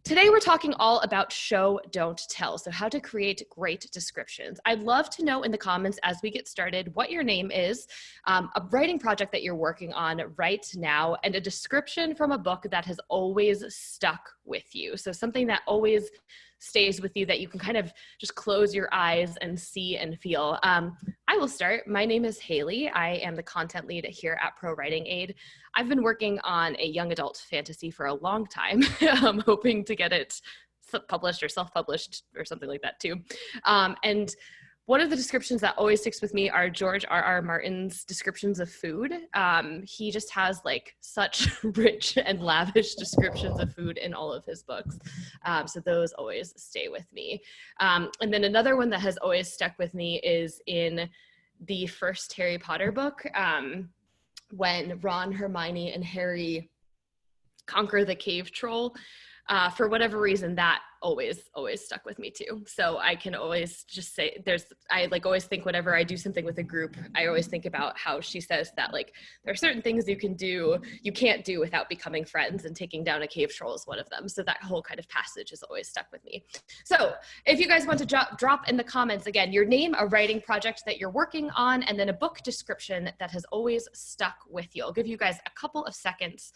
Today, we're talking all about show, don't tell. So how to create great descriptions. I'd love to know in the comments as we get started what your name is, a writing project that you're working on right now, and a description from a book that has always stuck with you. So something that always stays with you that you can kind of just close your eyes and see and feel. I will start. My name is Hayley. I am the content lead here at ProWritingAid. I've been working on a young adult fantasy for a long time. I'm hoping to get it published or self-published or something like that too. And one of the descriptions that always sticks with me are George R.R. Martin's descriptions of food. He just has like such rich and lavish descriptions of food in all of his books. So those always stay with me. And then another one that has always stuck with me is in the first Harry Potter book, when Ron, Hermione, and Harry conquer the cave troll. For whatever reason, that always stuck with me too. So I can always just say I always think whenever I do something with a group, I always think about how she says that like, there are certain things you can't do without becoming friends, and taking down a cave troll is one of them. So that whole kind of passage has always stuck with me. So if you guys want to drop in the comments again, your name, a writing project that you're working on, and then a book description that has always stuck with you. I'll give you guys a couple of seconds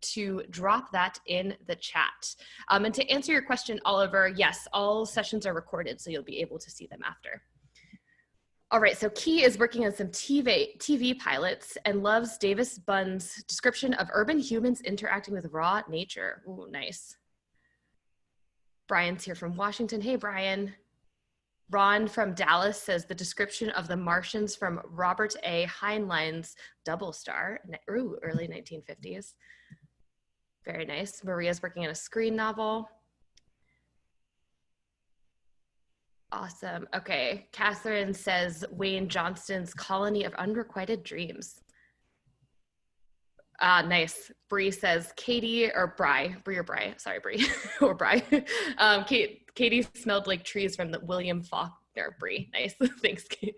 to drop that in the chat. And to answer your question, Oliver, yes, all sessions are recorded, so you'll be able to see them after. All right, so Key is working on some TV pilots and loves Davis Bunn's description of urban humans interacting with raw nature. Ooh, nice. Brian's here from Washington. Hey, Brian. Ron from Dallas says the description of the Martians from Robert A. Heinlein's Double Star, ooh, early 1950s. Very nice. Maria's working on a screen novel. Awesome. Okay. Catherine says Wayne Johnston's Colony of Unrequited Dreams. Nice. Bree says Katie or Bri or Bri. Sorry, Bree or Bri. Katie smelled like trees from the William Faulkner. Bree. Nice. Thanks, Kate.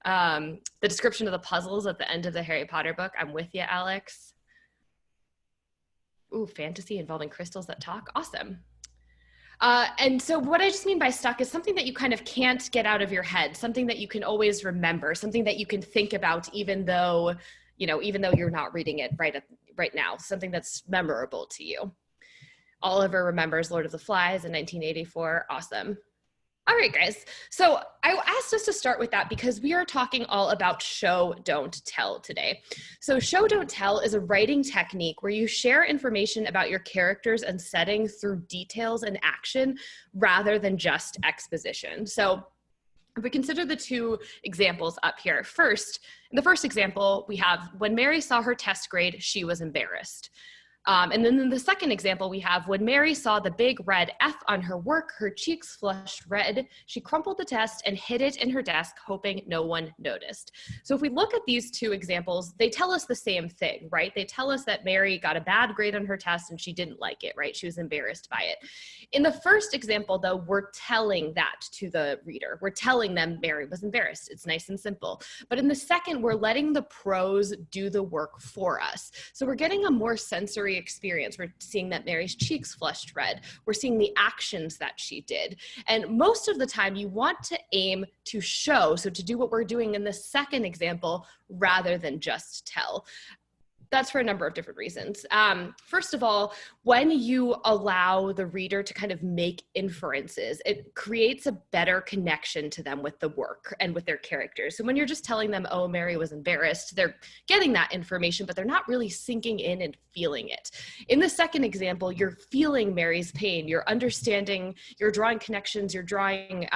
The description of the puzzles at the end of the Harry Potter book. I'm with you, Alex. Ooh, fantasy involving crystals that talk. Awesome. And so what I just mean by stuck is something that you kind of can't get out of your head, something that you can always remember, something that you can think about even though you're not reading it right now, something that's memorable to you. Oliver remembers Lord of the Flies in 1984. Awesome. All right, guys. So I asked us to start with that because we are talking all about show, don't tell today. So show, don't tell is a writing technique where you share information about your characters and setting through details and action rather than just exposition. So if we consider the two examples up here, first, in the first example, we have when Mary saw her test grade, she was embarrassed. And then in the second example, we have when Mary saw the big red F on her work, her cheeks flushed red. She crumpled the test and hid it in her desk, hoping no one noticed. So if we look at these two examples, they tell us the same thing, right? They tell us that Mary got a bad grade on her test and she didn't like it, right? She was embarrassed by it. In the first example, though, we're telling that to the reader. We're telling them Mary was embarrassed. It's nice and simple. But in the second, we're letting the prose do the work for us. So we're getting a more sensory experience. We're seeing that Mary's cheeks flushed red. We're seeing the actions that she did. And most of the time you want to aim to show, so to do what we're doing in the second example rather than just tell. That's for a number of different reasons. First of all, when you allow the reader to kind of make inferences, it creates a better connection to them with the work and with their characters. So when you're just telling them, oh, Mary was embarrassed, they're getting that information, but they're not really sinking in and feeling it. In the second example, you're feeling Mary's pain, you're understanding, you're drawing connections, you're drawing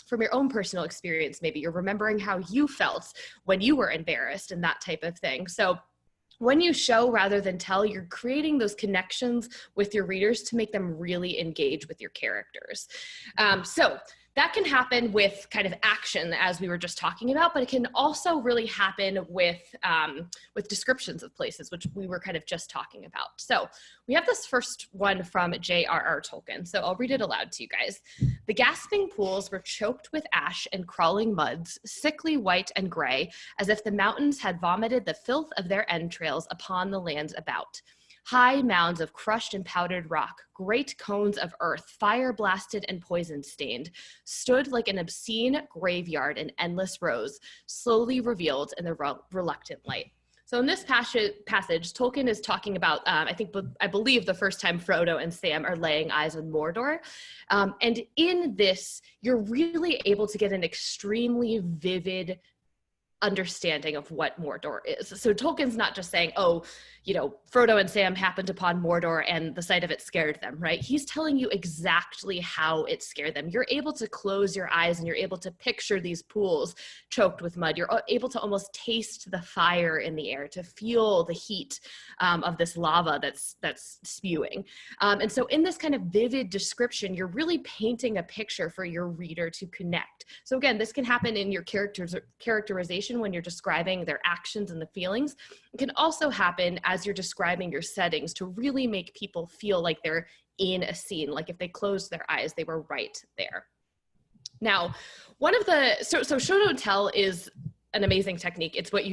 from your own personal experience, maybe you're remembering how you felt when you were embarrassed and that type of thing. So when you show rather than tell, you're creating those connections with your readers to make them really engage with your characters. So that can happen with kind of action, as we were just talking about, but it can also really happen with descriptions of places, which we were kind of just talking about. So we have this first one from J.R.R. Tolkien. So I'll read it aloud to you guys. The gasping pools were choked with ash and crawling muds, sickly white and gray, as if the mountains had vomited the filth of their entrails upon the lands about. High mounds of crushed and powdered rock, great cones of earth, fire blasted and poison stained, stood like an obscene graveyard in endless rows, slowly revealed in the reluctant light. So in this passage, Tolkien is talking about, I believe the first time Frodo and Sam are laying eyes on Mordor. And in this, you're really able to get an extremely vivid understanding of what Mordor is. So Tolkien's not just saying, oh, you know, Frodo and Sam happened upon Mordor and the sight of it scared them, right? He's telling you exactly how it scared them. You're able to close your eyes and you're able to picture these pools choked with mud. You're able to almost taste the fire in the air, to feel the heat of this lava that's spewing. And so in this kind of vivid description, you're really painting a picture for your reader to connect. So again, this can happen in your characterization when you're describing their actions and the feelings. It can also happen as you're describing your settings to really make people feel like they're in a scene, like if they closed their eyes, they were right there. Now, so show don't tell is an amazing technique. It's what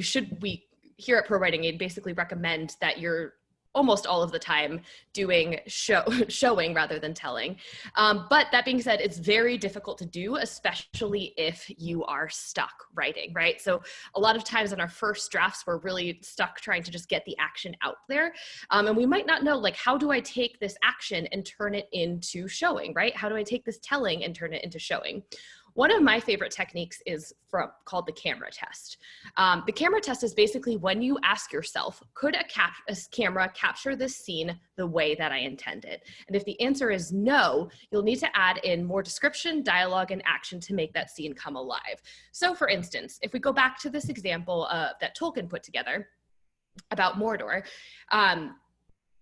we here at ProWritingAid basically recommend that you're almost all of the time doing showing rather than telling. But that being said, it's very difficult to do, especially if you are stuck writing, right? So a lot of times in our first drafts, we're really stuck trying to just get the action out there. And we might not know, like, how do I take this action and turn it into showing, right? How do I take this telling and turn it into showing? One of my favorite techniques is called the camera test. The camera test is basically when you ask yourself, could a camera capture this scene the way that I intended? And if the answer is no, you'll need to add in more description, dialogue, and action to make that scene come alive. So for instance, if we go back to this example that Tolkien put together about Mordor,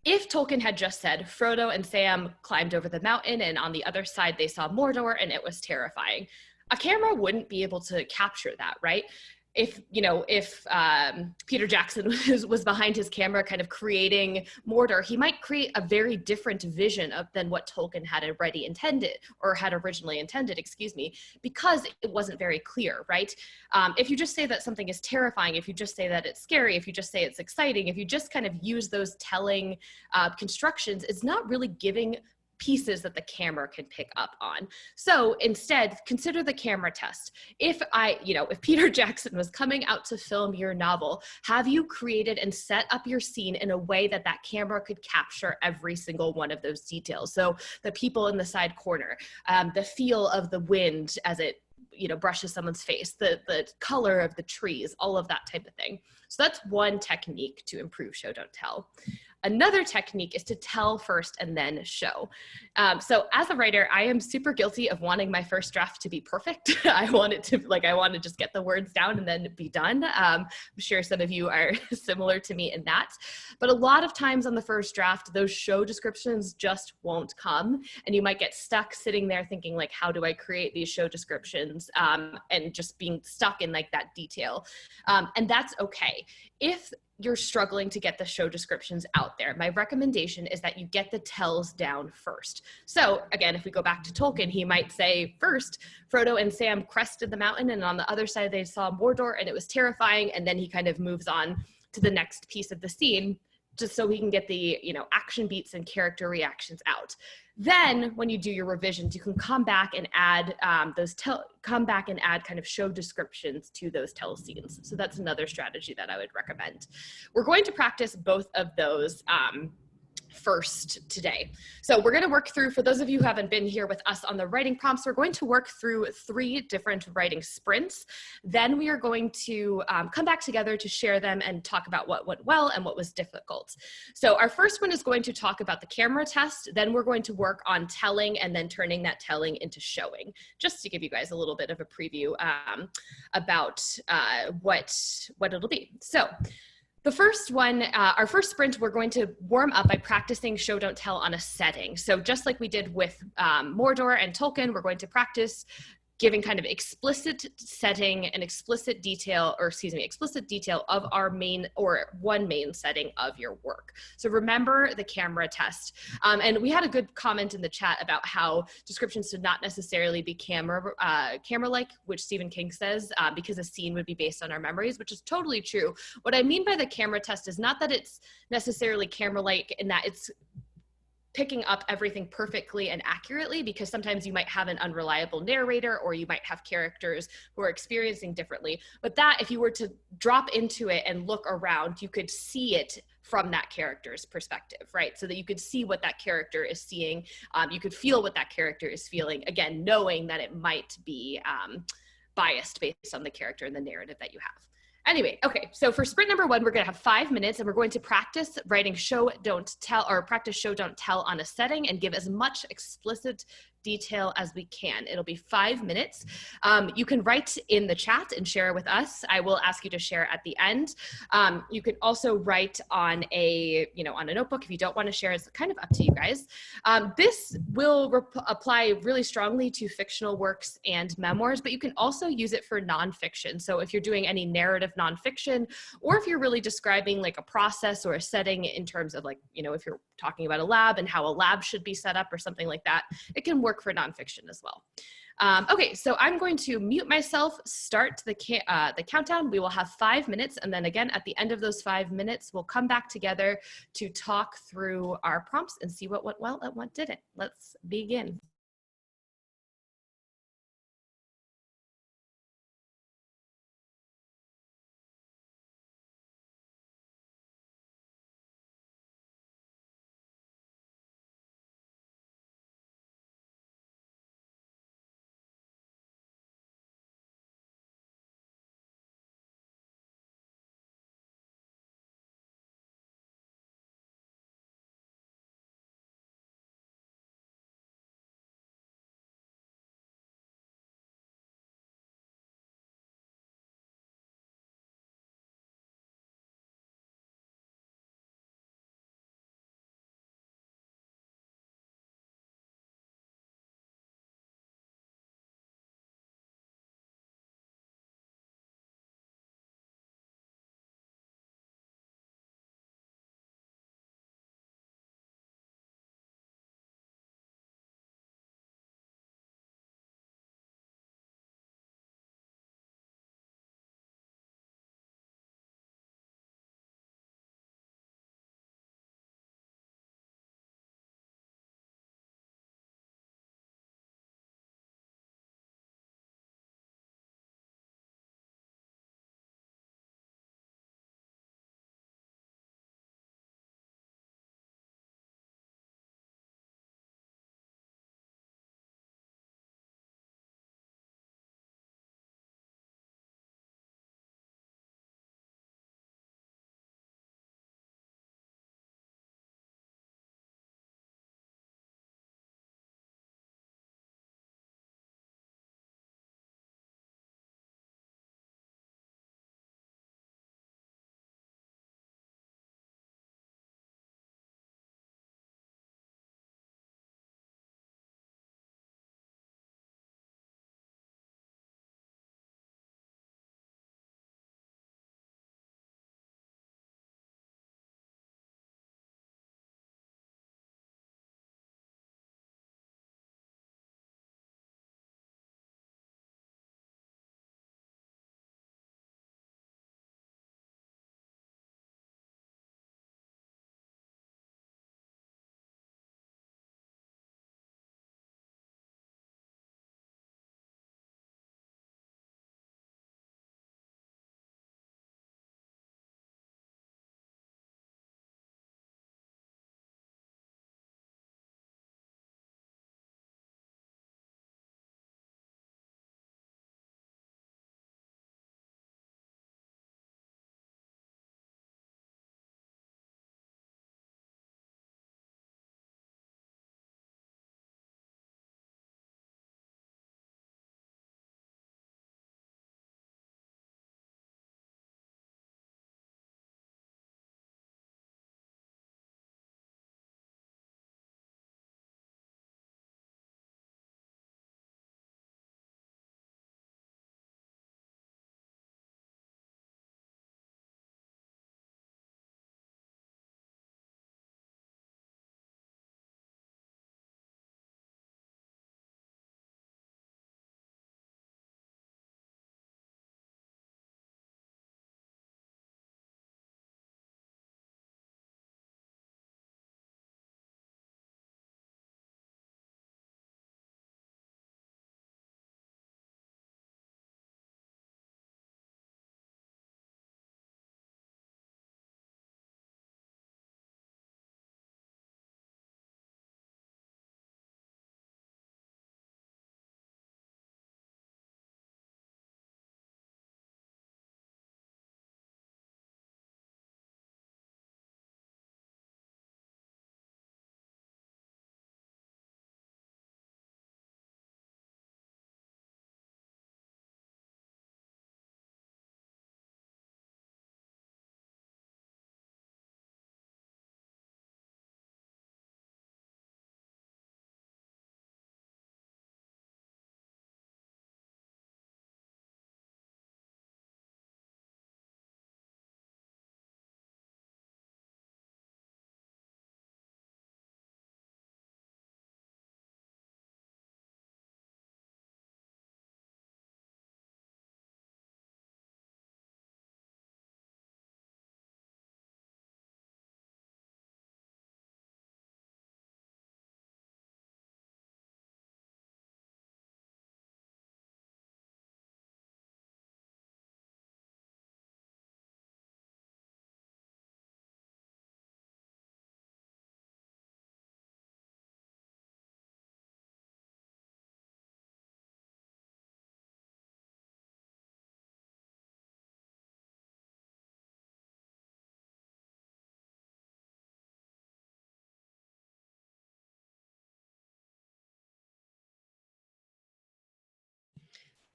if Tolkien had just said Frodo and Sam climbed over the mountain and on the other side they saw Mordor and it was terrifying, a camera wouldn't be able to capture that, right? If Peter Jackson was behind his camera kind of creating Mordor, he might create a very different vision than what Tolkien had originally intended, because it wasn't very clear, right? If you just say that something is terrifying, if you just say that it's scary, if you just say it's exciting, if you just kind of use those telling constructions, it's not really giving pieces that the camera can pick up on. So instead, consider the camera test. If Peter Jackson was coming out to film your novel, have you created and set up your scene in a way that that camera could capture every single one of those details? So the people in the side corner, the feel of the wind as it brushes someone's face, the color of the trees, all of that type of thing. So that's one technique to improve show, don't tell. Another technique is to tell first and then show. So as a writer, I am super guilty of wanting my first draft to be perfect. I want to just get the words down and then be done. I'm sure some of you are similar to me in that. But a lot of times on the first draft, those show descriptions just won't come. And you might get stuck sitting there thinking, like, how do I create these show descriptions? And just being stuck in like that detail. And that's okay. If you're struggling to get the show descriptions out there, my recommendation is that you get the tells down first. So again, if we go back to Tolkien, he might say first, Frodo and Sam crested the mountain and on the other side they saw Mordor and it was terrifying. And then he kind of moves on to the next piece of the scene, just so we can get the action beats and character reactions out. Then when you do your revisions, you can come back and add kind of show descriptions to those tell scenes. So that's another strategy that I would recommend. We're going to practice both of those first today. So we're going to work through, for those of you who haven't been here with us on the writing prompts, we're going to work through 3 different writing sprints. Then we are going to come back together to share them and talk about what went well and what was difficult. So our first one is going to talk about the camera test. Then we're going to work on telling and then turning that telling into showing, just to give you guys a little bit of a preview about what it'll be. So the first one, our first sprint, we're going to warm up by practicing show, don't tell on a setting. So just like we did with Mordor and Tolkien, we're going to practice giving kind of explicit setting and explicit detail, or excuse me, explicit detail of our main or one main setting of your work. So remember the camera test. And we had a good comment in the chat about how descriptions should not necessarily be camera-like, which Stephen King says, because a scene would be based on our memories, which is totally true. What I mean by the camera test is not that it's necessarily camera-like in that it's picking up everything perfectly and accurately, because sometimes you might have an unreliable narrator, or you might have characters who are experiencing differently. But that, if you were to drop into it and look around, you could see it from that character's perspective, right? So that you could see what that character is seeing. You could feel what that character is feeling, again, knowing that it might be biased based on the character and the narrative that you have. Anyway, okay, so for sprint number 1, we're gonna have 5 minutes, and we're going to practice writing show, don't tell, or practice show, don't tell on a setting, and give as much explicit detail as we can. It'll be 5 minutes. You can write in the chat and share with us. I will ask you to share at the end. You can also write on a notebook if you don't want to share. It's kind of up to you guys. This will apply really strongly to fictional works and memoirs, but you can also use it for nonfiction. So if you're doing any narrative nonfiction, or if you're really describing like a process or a setting in terms of like, if you're talking about a lab and how a lab should be set up or something like that, it can work for nonfiction as well. Okay, so I'm going to mute myself, start the countdown. We will have 5 minutes, and then again, at the end of those 5 minutes, we'll come back together to talk through our prompts and see what went well and what didn't. Let's begin.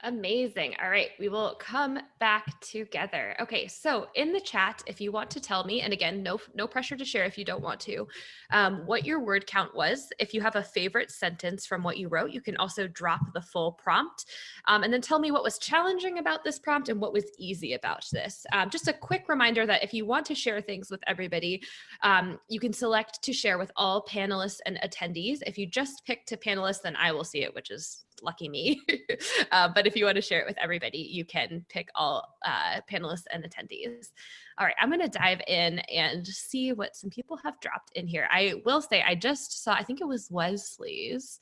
Amazing. All right, we will come back together. Okay, so in the chat, if you want to tell me, and again, no pressure to share if you don't want to, what your word count was. If you have a favorite sentence from what you wrote, you can also drop the full prompt, and then tell me what was challenging about this prompt and what was easy about this. Just a quick reminder that if you want to share things with everybody, you can select to share with all panelists and attendees. If you just pick to panelists, then I will see it, which is lucky me. But if you want to share it with everybody, you can pick all panelists and attendees. All right, I'm going to dive in and see what some people have dropped in here. I will say I just saw, I think it was Wesley's,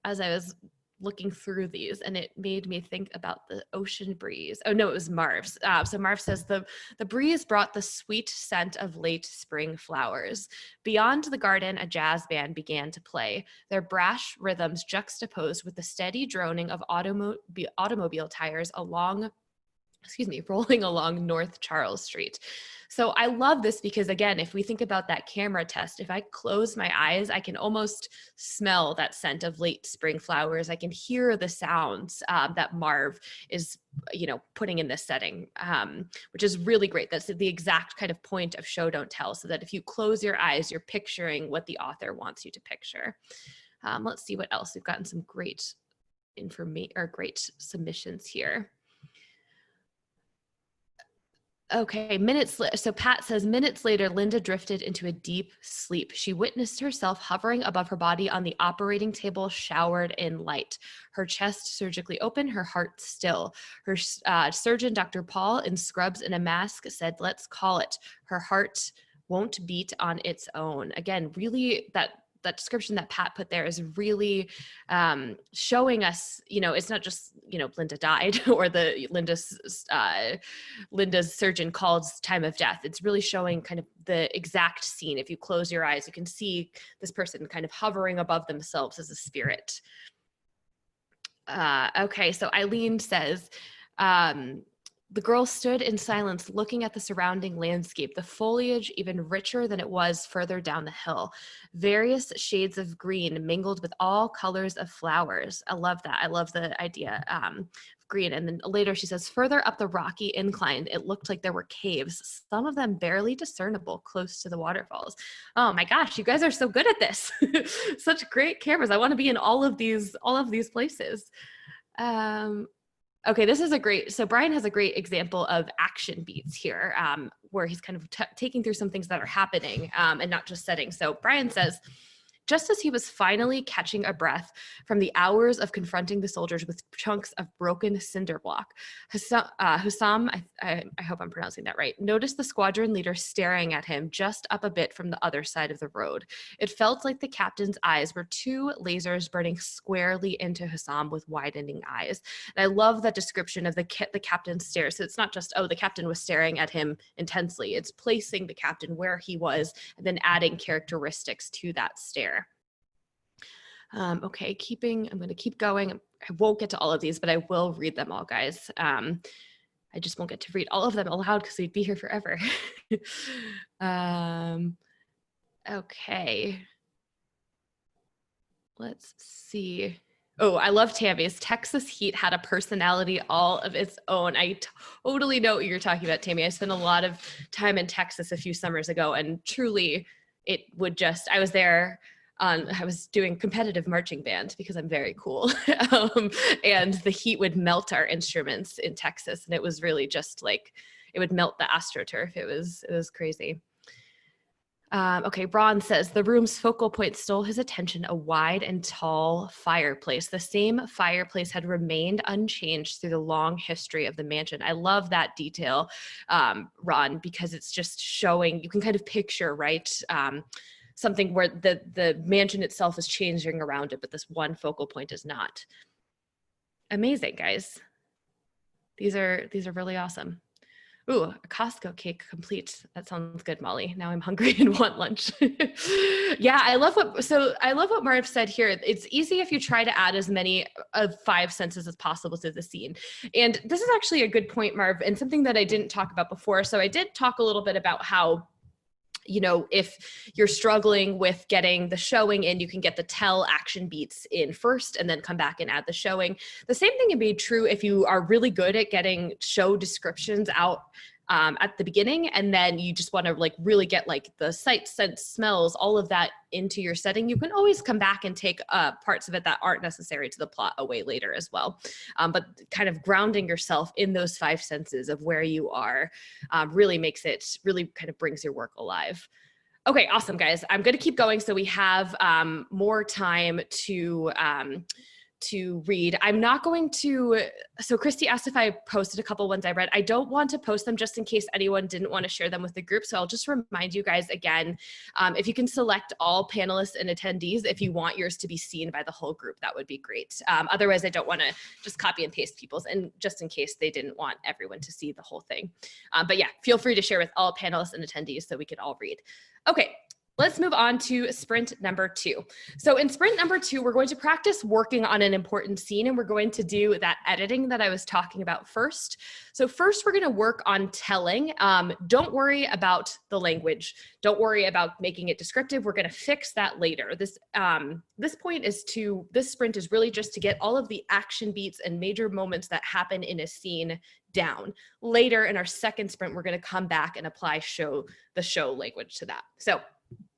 as I was looking through these, and it made me think about the ocean breeze. Oh no, it was Marv's. So Marv says, the breeze brought the sweet scent of late spring flowers. Beyond the garden, a jazz band began to play, their brash rhythms juxtaposed with the steady droning of automobile tires rolling along North Charles Street. So I love this because, again, if we think about that camera test, if I close my eyes, I can almost smell that scent of late spring flowers. I can hear the sounds that Marv is, putting in this setting, which is really great. That's the exact kind of point of show, don't tell, so that if you close your eyes, you're picturing what the author wants you to picture. Let's see what else. We've gotten some great information or great submissions here. Okay, so Pat says, minutes later, Linda drifted into a deep sleep. She witnessed herself hovering above her body on the operating table, showered in light. Her chest surgically open, her heart still. Her surgeon, Dr. Paul, in scrubs and a mask, said, let's call it. Her heart won't beat on its own. Again, really that description that Pat put there is really showing us, it's not just, Linda died or Linda's surgeon called time of death. It's really showing kind of the exact scene. If you close your eyes, you can see this person kind of hovering above themselves as a spirit. Okay, so Eileen says, the girl stood in silence, looking at the surrounding landscape, the foliage even richer than it was further down the hill. Various shades of green mingled with all colors of flowers. I love that. I love the idea of green. And then later she says, further up the rocky incline, it looked like there were caves, some of them barely discernible close to the waterfalls. Oh my gosh, you guys are so good at this. Such great cameras. I want to be in all of these places. Okay, this is so Brian has a great example of action beats here, where he's kind of taking through some things that are happening and not just setting. So Brian says, just as he was finally catching a breath from the hours of confronting the soldiers with chunks of broken cinder block, Hussam, I hope I'm pronouncing that right, noticed the squadron leader staring at him just up a bit from the other side of the road. It felt like the captain's eyes were two lasers burning squarely into Hussam with widening eyes. And I love that description of the captain's stare. So it's not just, oh, the captain was staring at him intensely. It's placing the captain where he was and then adding characteristics to that stare. Okay, I'm going to keep going. I won't get to all of these, but I will read them all, guys. I just won't get to read all of them aloud because we'd be here forever. Okay. Let's see. Oh, I love Tammy's. Texas heat had a personality all of its own. I totally know what you're talking about, Tammy. I spent a lot of time in Texas a few summers ago, and truly it would just, I was there. I was doing competitive marching band because I'm very cool. And the heat would melt our instruments in Texas. And it was really just like, it would melt the AstroTurf. It was crazy. Okay, Ron says, the room's focal point stole his attention, a wide and tall fireplace. The same fireplace had remained unchanged through the long history of the mansion. I love that detail, Ron, because it's just showing, you can kind of picture, right? Something where the mansion itself is changing around it, but this one focal point is not. Amazing, guys. These are really awesome. Ooh, a Costco cake complete. That sounds good, Molly. Now I'm hungry and want lunch. Yeah, I love what Marv said here. It's easy if you try to add as many of 5 senses as possible to the scene. And this is actually a good point, Marv, and something that I didn't talk about before. So I did talk a little bit about how you know, if you're struggling with getting the showing in, you can get the tell action beats in first and then come back and add the showing. The same thing can be true if you are really good at getting show descriptions out at the beginning, and then you just want to like really get like the sight, sense, smells, all of that into your setting. You can always come back and take parts of it that aren't necessary to the plot away later as well. But kind of grounding yourself in those 5 senses of where you are really makes it, really kind of brings your work alive. Okay, awesome, guys. I'm going to keep going so we have more time to read. I'm not going to, so Christy asked if I posted a couple ones I read. I don't want to post them just in case anyone didn't want to share them with the group. So I'll just remind you guys again, if you can select all panelists and attendees, if you want yours to be seen by the whole group, that would be great. Otherwise, I don't want to just copy and paste people's, and just in case they didn't want everyone to see the whole thing. But yeah, feel free to share with all panelists and attendees so we could all read. Okay, let's move on to sprint number 2. So in sprint number 2, we're going to practice working on an important scene, and we're going to do that editing that I was talking about first. So first, we're going to work on telling. Don't worry about the language. Don't worry about making it descriptive. We're going to fix that later. This sprint is really just to get all of the action beats and major moments that happen in a scene down. Later in our second sprint, we're going to come back and apply the show language to that. So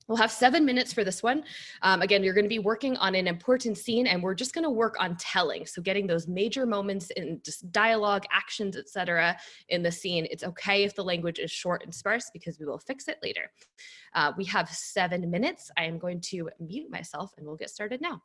we'll have 7 minutes for this one. Again, you're going to be working on an important scene, and we're just going to work on telling. So getting those major moments in just dialogue, actions, etc. in the scene. It's okay if the language is short and sparse because we will fix it later. We have 7 minutes. I am going to mute myself and we'll get started now.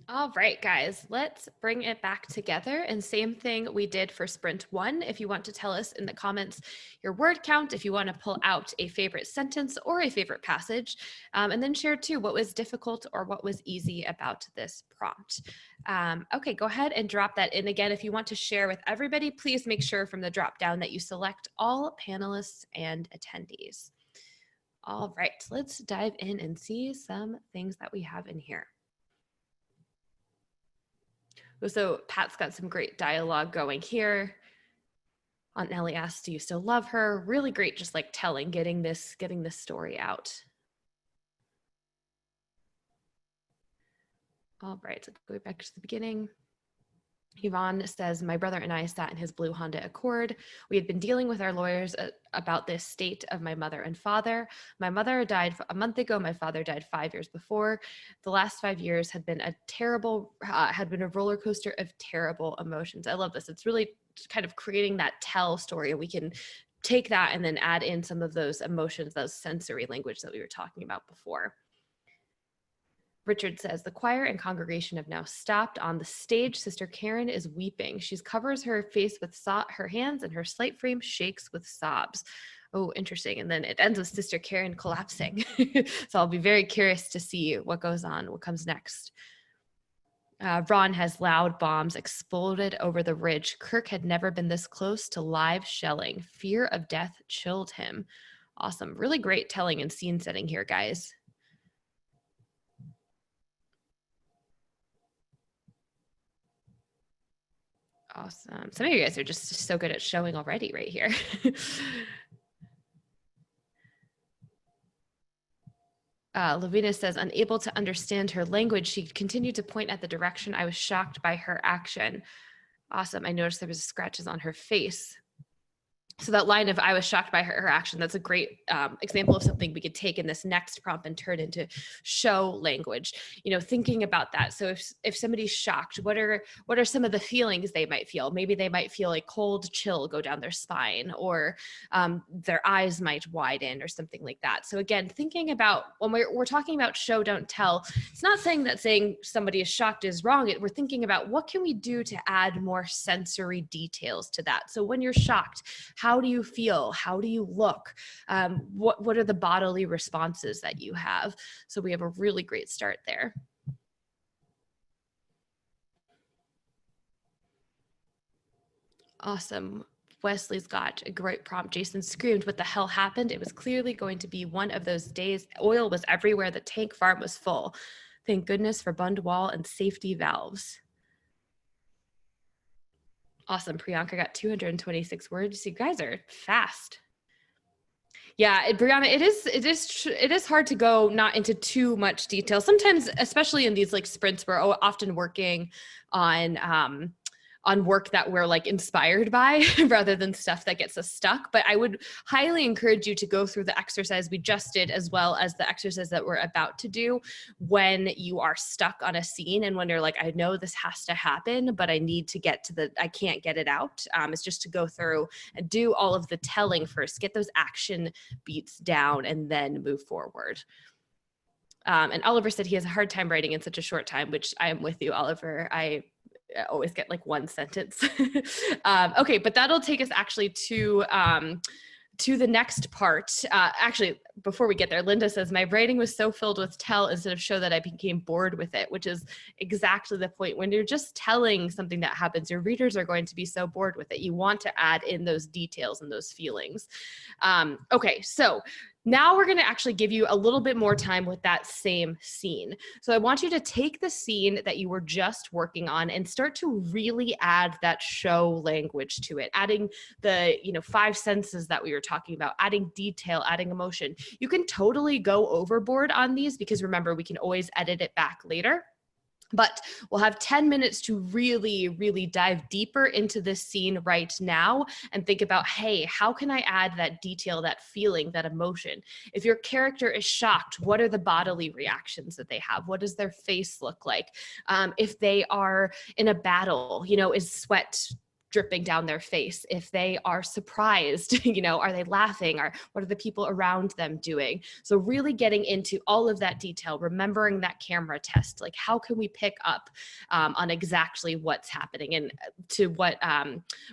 All right, guys, let's bring it back together. And same thing we did for sprint 1. If you want to tell us in the comments your word count, if you want to pull out a favorite sentence or a favorite passage, and then share too what was difficult or what was easy about this prompt. Okay, go ahead and drop that in again. If you want to share with everybody, please make sure from the drop down that you select all panelists and attendees. All right, let's dive in and see some things that we have in here. So Pat's got some great dialogue going here. Aunt Nellie asks, do you still love her? Really great, just like telling, getting this story out. All right, so go back to the beginning. Yvonne says, my brother and I sat in his blue Honda Accord. We had been dealing with our lawyers about this state of my mother and father. My mother died a month ago. My father died 5 years before. The last 5 years had been a roller coaster of terrible emotions. I love this. It's really kind of creating that tell story, and we can take that and then add in some of those emotions, those sensory language that we were talking about before. Richard says, the choir and congregation have now stopped. On the stage, Sister Karen is weeping. She covers her face with her hands, and her slight frame shakes with sobs. Oh, interesting. And then it ends with Sister Karen collapsing. So I'll be very curious to see what goes on, what comes next. Ron has loud bombs exploded over the ridge. Kirk had never been this close to live shelling. Fear of death chilled him. Awesome. Really great telling and scene setting here, guys. Awesome. Some of you guys are just so good at showing already right here. Lavina says, unable to understand her language, she continued to point at the direction. I was shocked by her action. Awesome. I noticed there was scratches on her face. So that line of I was shocked by her action, that's a great example of something we could take in this next prompt and turn into show language, thinking about that. So if somebody's shocked, what are some of the feelings they might feel? Maybe they might feel a cold chill go down their spine, or their eyes might widen or something like that. So again, thinking about when we're talking about show, don't tell, it's not saying that saying somebody is shocked is wrong. We're thinking about what can we do to add more sensory details to that. So when you're shocked, how do you feel? How do you look? What are the bodily responses that you have? So we have a really great start there. Awesome. Wesley's got a great prompt. Jason screamed, what the hell happened? It was clearly going to be one of those days. Oil was everywhere. The tank farm was full. Thank goodness for bund wall and safety valves. Awesome. Priyanka got 226 words. You guys are fast. Yeah, Brianna, it is hard to go not into too much detail. Sometimes, especially in these like sprints, we're often working on work that we're like inspired by rather than stuff that gets us stuck. But I would highly encourage you to go through the exercise we just did, as well as the exercise that we're about to do when you are stuck on a scene and when you're like, I know this has to happen, but I need to get to I can't get it out. It's just to go through and do all of the telling first, get those action beats down, and then move forward. And Oliver said he has a hard time writing in such a short time, which I am with you, Oliver. I always get like one sentence. Okay, but that'll take us actually to the next part. Actually, before we get there, Linda says, my writing was so filled with tell instead of show that I became bored with it, which is exactly the point. When you're just telling something that happens, your readers are going to be so bored with it. You want to add in those details and those feelings. Okay, so now we're going to actually give you a little bit more time with that same scene. So I want you to take the scene that you were just working on and start to really add that show language to it, adding the 5 senses that we were talking about, adding detail, adding emotion. You can totally go overboard on these because remember, we can always edit it back later. But we'll have 10 minutes to really, really dive deeper into this scene right now and think about, hey, how can I add that detail, that feeling, that emotion? If your character is shocked, what are the bodily reactions that they have? What does their face look like? If they are in a battle, is sweat dripping down their face, if they are surprised, are they laughing, or what are the people around them doing? So really getting into all of that detail, remembering that camera test, like how can we pick up on exactly what's happening, and to what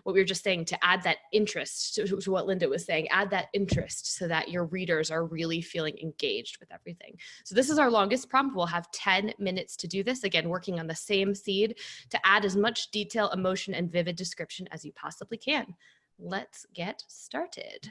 we were just saying, to add that interest to what Linda was saying, add that interest so that your readers are really feeling engaged with everything. So this is our longest prompt. We'll have 10 minutes to do this, again, working on the same seed to add as much detail, emotion, and vivid description as you possibly can. Let's get started.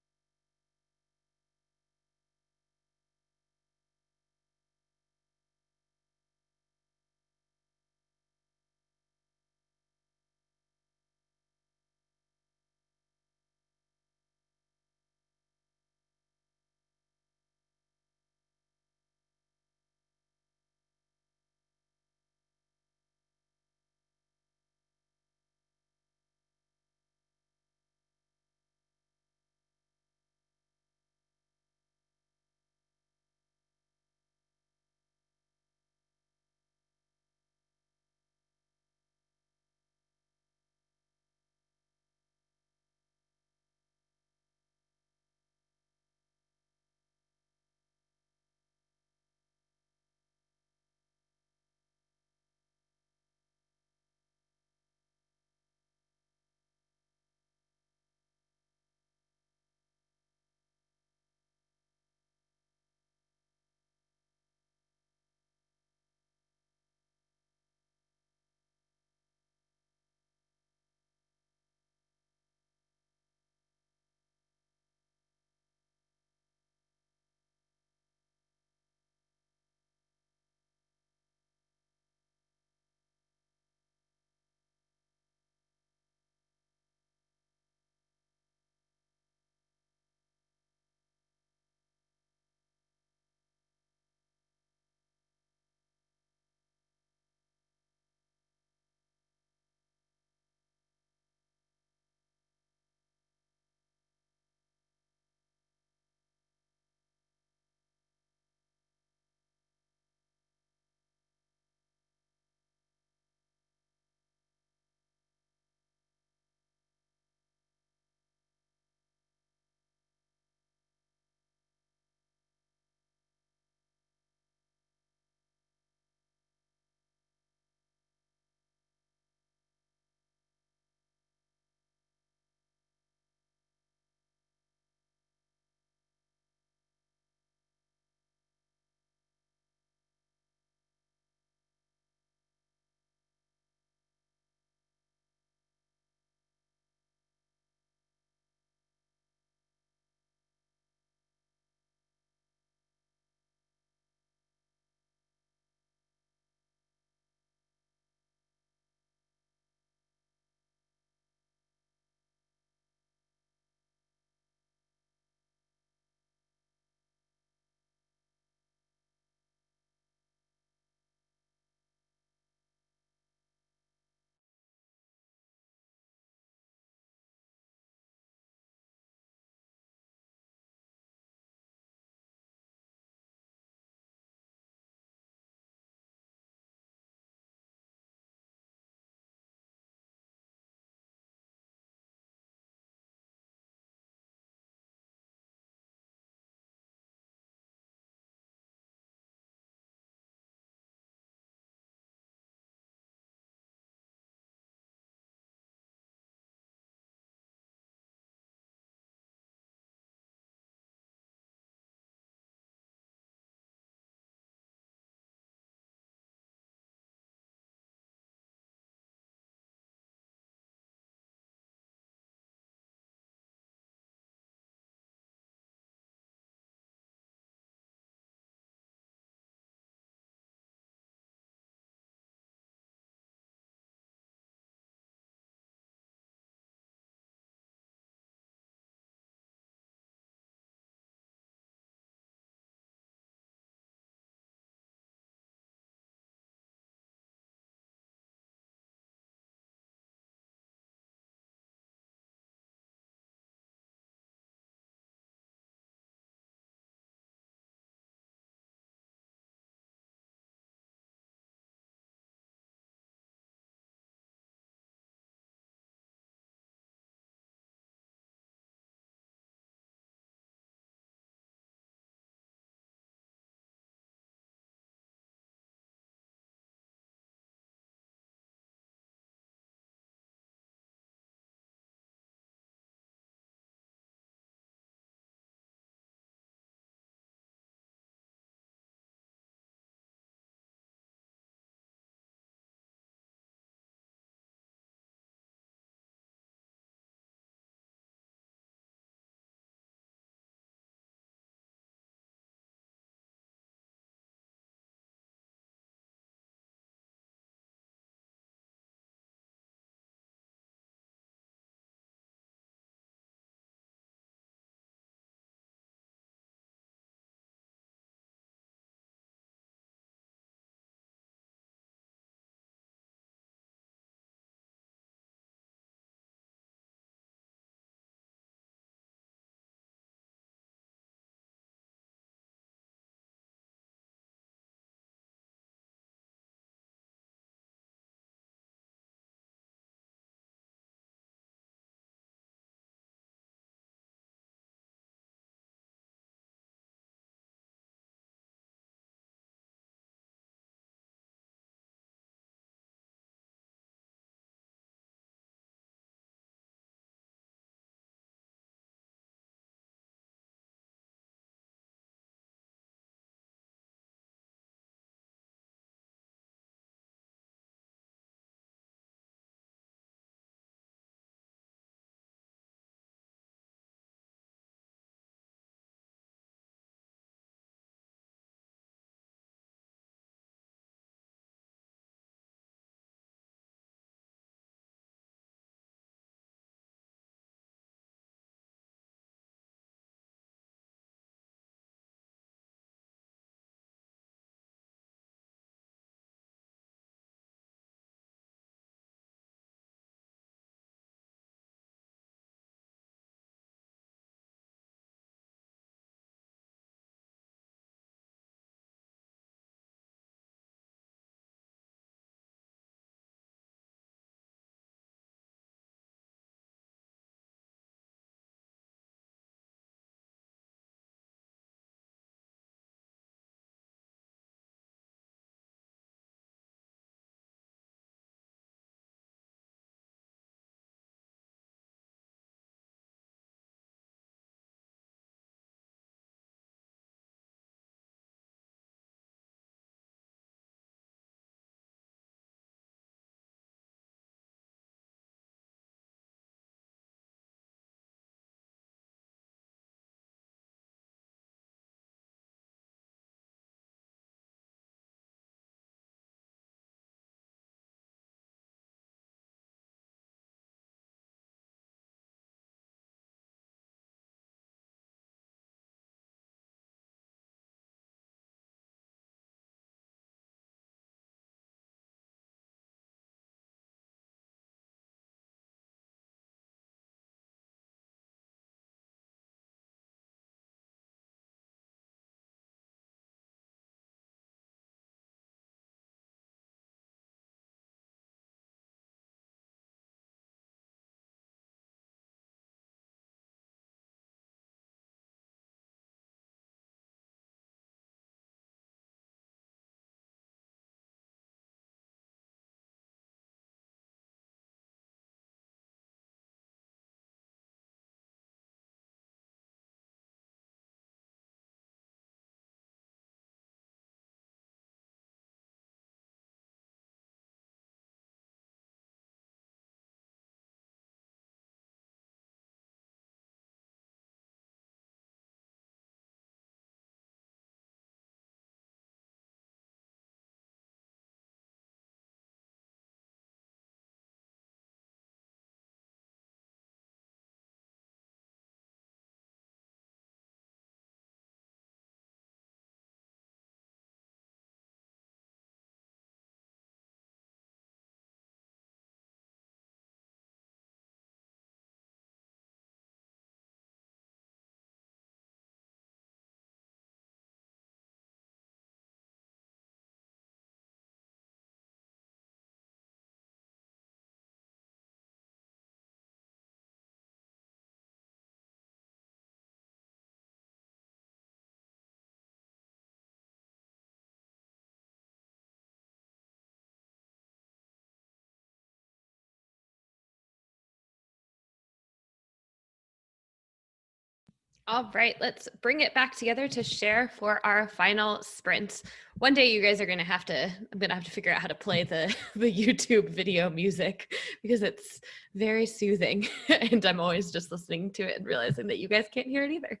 All right, let's bring it back together to share for our final sprint. One day you guys are gonna have to, I'm gonna have to figure out how to play the YouTube video music because it's very soothing and I'm always just listening to it and realizing that you guys can't hear it either.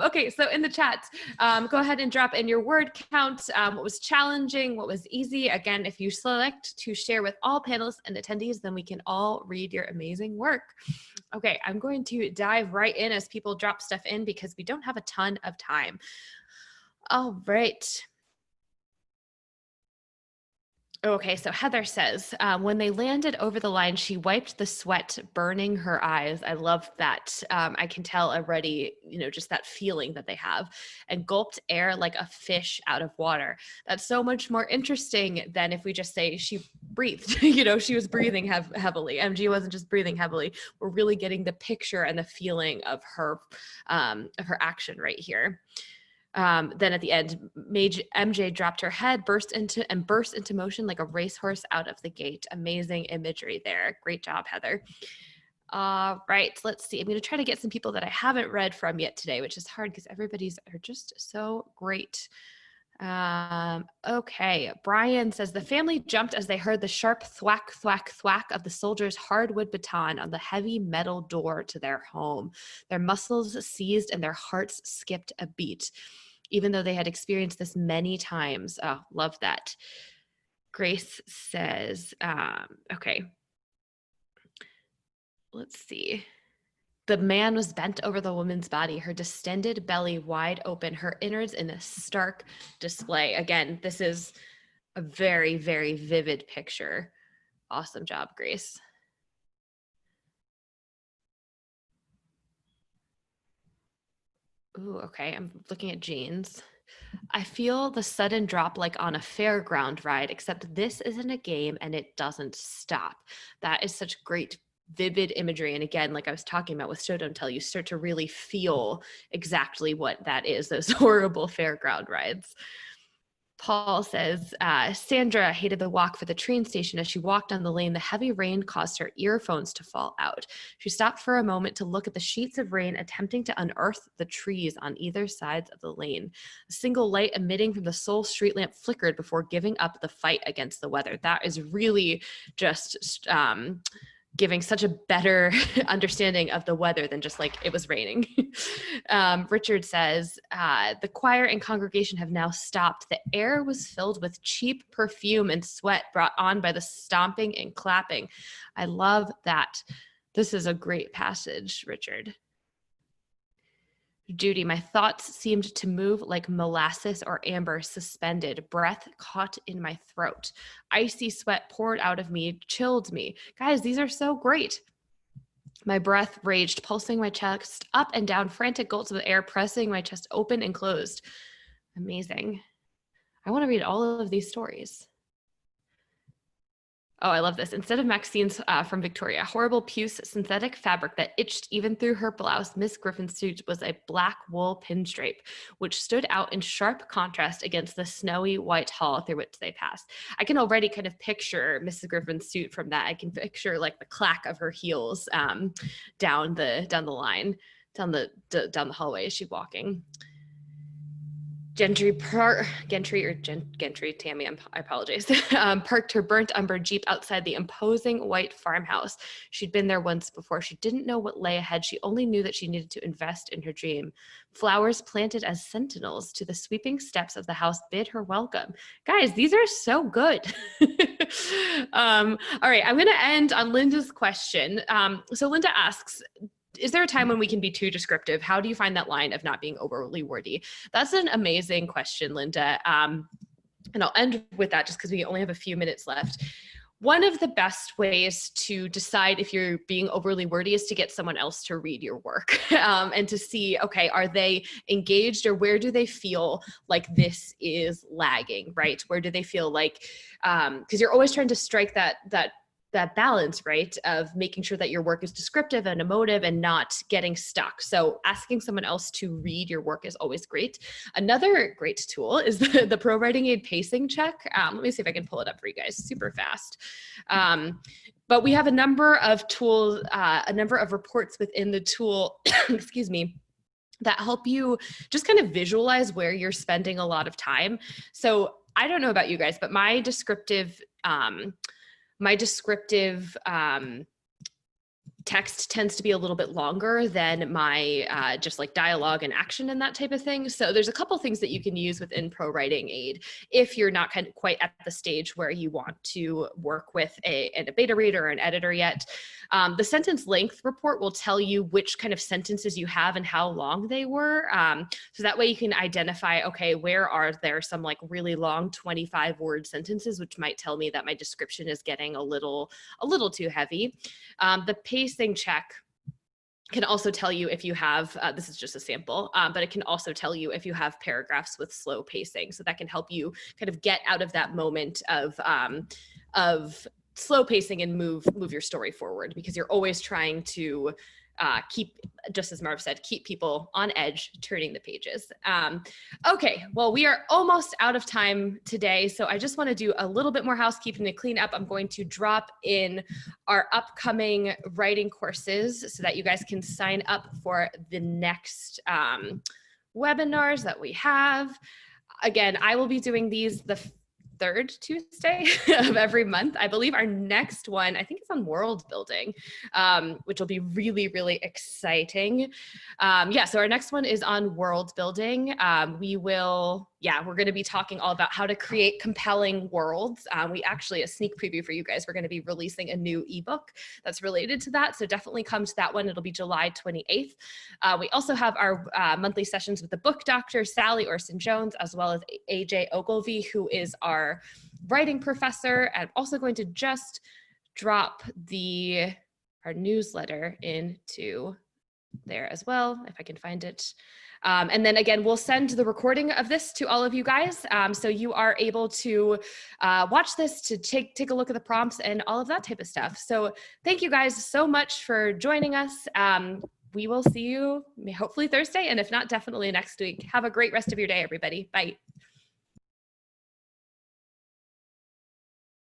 Okay, so in the chat, go ahead and drop in your word count, what was challenging, what was easy. Again, if you select to share with all panelists and attendees, then we can all read your amazing work. Okay, I'm going to dive right in as people drop stuff in because we don't have a ton of time. All right. Okay, so Heather says, when they landed over the line, she wiped the sweat burning her eyes. I love that. I can tell already, just that feeling that they have, and gulped air like a fish out of water. That's so much more interesting than if we just say she breathed. She was breathing heavily. MG wasn't just breathing heavily. We're really getting the picture and the feeling of her action right here. Then at the end, MJ dropped her head, burst into motion like a racehorse out of the gate. Amazing imagery there. Great job, Heather. All right, let's see. I'm going to try to get some people that I haven't read from yet today, which is hard because everybody's are just so great. Okay, Brian says the family jumped as they heard the sharp thwack, thwack, thwack of the soldier's hardwood baton on the heavy metal door to their home. Their muscles seized and their hearts skipped a beat, even though they had experienced this many times. Oh, love that. Grace says, okay, let's see. The man was bent over the woman's body, her distended belly wide open, her innards in a stark display. Again, this is a very, very vivid picture. Awesome job, Grace. Ooh, okay, I'm looking at Jean's. I feel the sudden drop like on a fairground ride, except this isn't a game and it doesn't stop. That is such great vivid imagery. And again, like I was talking about with Show Don't Tell, you start to really feel exactly what that is, those horrible fairground rides. Paul says, Sandra hated the walk for the train station. As she walked down the lane, the heavy rain caused her earphones to fall out. She stopped for a moment to look at the sheets of rain, attempting to unearth the trees on either sides of the lane. A single light emitting from the sole street lamp flickered before giving up the fight against the weather. That is really just giving such a better understanding of the weather than just like it was raining. Richard says, the choir and congregation have now stopped. The air was filled with cheap perfume and sweat brought on by the stomping and clapping. I love that. This is a great passage, Richard. Judy, my thoughts seemed to move like molasses or amber suspended, breath caught in my throat. Icy sweat poured out of me, chilled me. Guys, these are so great. My breath raged, pulsing my chest up and down, frantic gulps of air pressing my chest open and closed. Amazing. I want to read all of these stories. Oh, I love this. Instead of Maxine's from Victoria, horrible puce synthetic fabric that itched even through her blouse, Miss Griffin's suit was a black wool pinstripe, which stood out in sharp contrast against the snowy white hall through which they passed. I can already kind of picture Mrs. Griffin's suit from that. I can picture like the clack of her heels down the line, down the hallway as she's walking. Gentry, Tammy, I apologize, parked her burnt umber Jeep outside the imposing white farmhouse. She'd been there once before. She didn't know what lay ahead. She only knew that she needed to invest in her dream. Flowers planted as sentinels to the sweeping steps of the house bid her welcome. Guys, these are so good. All right, I'm going to end on Linda's question. So Linda asks, is there a time when we can be too descriptive? How do you find that line of not being overly wordy? That's an amazing question, Linda. And I'll end with that just because we only have a few minutes left. One of the best ways to decide if you're being overly wordy is to get someone else to read your work and to see, okay, are they engaged or where do they feel like this is lagging, right? Where do they feel like, because you're always trying to strike that balance, right, of making sure that your work is descriptive and emotive and not getting stuck. So asking someone else to read your work is always great. Another great tool is the ProWritingAid pacing check. Let me see if I can pull it up for you guys super fast. But we have a number of tools, a number of reports within the tool, excuse me, that help you just kind of visualize where you're spending a lot of time. So I don't know about you guys, but my descriptive text tends to be a little bit longer than my just like dialogue and action and that type of thing. So there's a couple things that you can use within ProWritingAid if you're not kind of quite at the stage where you want to work with a beta reader or an editor yet. The sentence length report will tell you which kind of sentences you have and how long they were. So that way you can identify, okay, where are there some like really long 25-word sentences, which might tell me that my description is getting a little too heavy. The pacing check can also tell you if you have, this is just a sample, but it can also tell you if you have paragraphs with slow pacing. So that can help you kind of get out of that moment of slow pacing and move your story forward, because you're always trying to keep, just as Marv said, keep people on edge, turning the pages. Okay, well, we are almost out of time today, so I just want to do a little bit more housekeeping to clean up. I'm going to drop in our upcoming writing courses so that you guys can sign up for the next webinars that we have. Again, I will be doing these the third Tuesday of every month. I believe our next one, I think it's on world building, which will be really, really exciting. So our next one is on world building. We're going to be talking all about how to create compelling worlds. We actually, a sneak preview for you guys, we're going to be releasing a new ebook that's related to that. So definitely come to that one. It'll be July 28th. We also have our monthly sessions with the book doctor, Sally Orson-Jones, as well as AJ Ogilvy, who is our writing professor. I'm also going to just drop our newsletter into there as well, if I can find it. And then again, we'll send the recording of this to all of you guys. So you are able to watch this, to take a look at the prompts and all of that type of stuff. So thank you guys so much for joining us. We will see you hopefully Thursday, and if not, definitely next week. Have a great rest of your day, everybody. Bye.